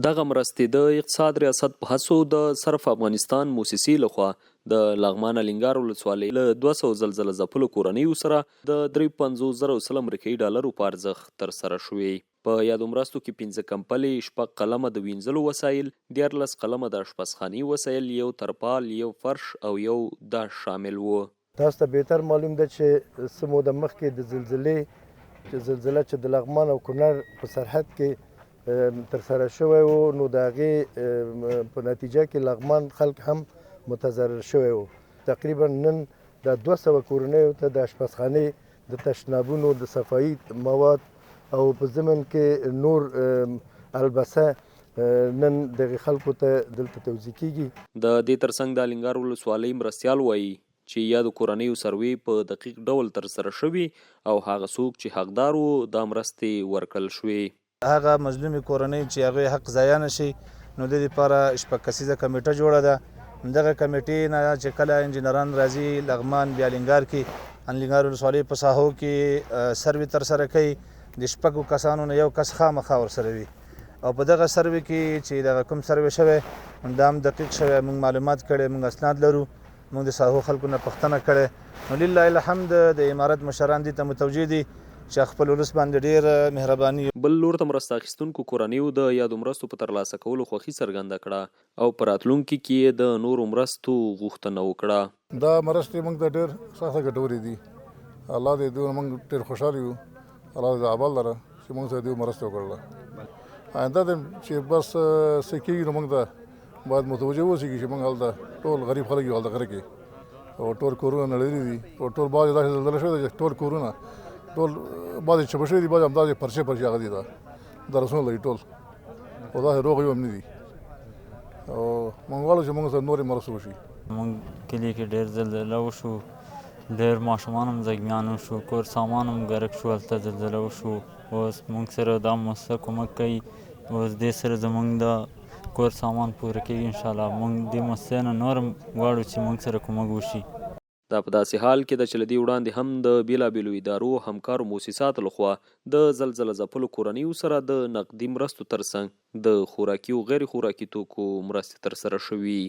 دغه مرستې د اقتصاد ریاست په هڅو د صرف افغانستان موسسې لخوا د لغمان الینګار ولسوالۍ له 200 زلزله ځپلو کورنیو سره د 53,000 امریکایي ډالرو په ارزښت ترسره شوې. په یادو مرستو کې 5 کمپلې، 6 قلمه د وینځلو وسایل، 14 قلمه د اشپزخانې وسایل، 1 ترپال، 1 فرش او 1 داش شامل وو. تاسو ته بهتر معلوم ده چې څه موده مخکې د زلزله چې د لغمان او کونړ په سرحد کې ترسره شوی و، نو د هغې په نتیجه کې لغمان خلک هم متضرر شوی و. تقریبا نن د 200 کورنیو ته د اشپزخانې د تشنابونو د صفایي مواد او په ضمن کې نور البسه نن دغه خلکو ته دلته توزیع کیږي. د دې ترڅنګ د الینګار ولسوالۍ مرستیال وایي چې یادو کورنیو سروې په دقیق ډول ترسره شوي او هغه څوک چې حقدار وو دا مرستې ورکړل شوې. هغه مظلومې کورنۍ چې هغوی حق ضایع نه شي، نو د دې لپاره شپږ کسیزه کمیټه جوړه ده. دغه کمیټې نه چې کله انجینران راځي لغمان بیا الینګار کې الینګار ولسوالۍ په ساحو کې سروې ترسره کوي، د شپږو کسانو نه یو کس خامخا ورسره وي او په دغه سروې کې چې دغه کوم سروې شوی دا هم دقیق شوی، موږ معلومات کړی، موږ اسناد لرو، موږ د ساحو خلکو نه پوښتنه کړې. نو لله الحمد د امارت مشران دې ته متوجه دي چې خپل ولس باندې ډېر مهرباني. بل لور ته مرسته اخیستونکو کورنیو د یادو مرستو په ترلاسه کولو خوښي څرګنده کړه او په راتلونکي کې د نورو مرستو غوښتنه وکړه. دا مرستې موږ ته ډېر سخته ګټورې دي. الله دې دوی موږ ډېر خوشحاله یو. الله دې عبال لره چې موږ ته دې مرسته وکړله. آینده چې بس څه کېږي نو موږ ته باید متوجه اوسئ چې موږ هلته ټول غریب خلک یو هلته غره کې او ټول کورونه نړېدلي دي او ټول بعضې داسې زلزله شوې ده چې ټول کورونه ټول بعضې چپه شوي دي، بعضې همداسې پرچې هغه دي دا درسونه لري ټول خو داسې روغ یو هم نه دي او موږ غواړو چې موږ سره نورې مرستې وشي. موږ کلي کې ډېر زلزله وشو، ډېر ماشومان هم زخمیان وشو، کور سامان هم غرق شو، هلته زلزله وشو. اوس موږ سره دا مؤسسه کومک کوي، اوس دې سره زموږ د کور سامان پوره کېږي انشاءالله. موږ دې مؤسسې نه نور هم غواړو چې موږ سره کومک وشي. دا په داسې حال کې ده چې له دې وړاندې هم د بېلابېلو ادارو همکارو موسساتو لخوا د زلزله ځپلو کورنیو سره د نقدي مرستو ترڅنګ د خوراکي او غیر خوراکي توکو مرستې ترسره شوي.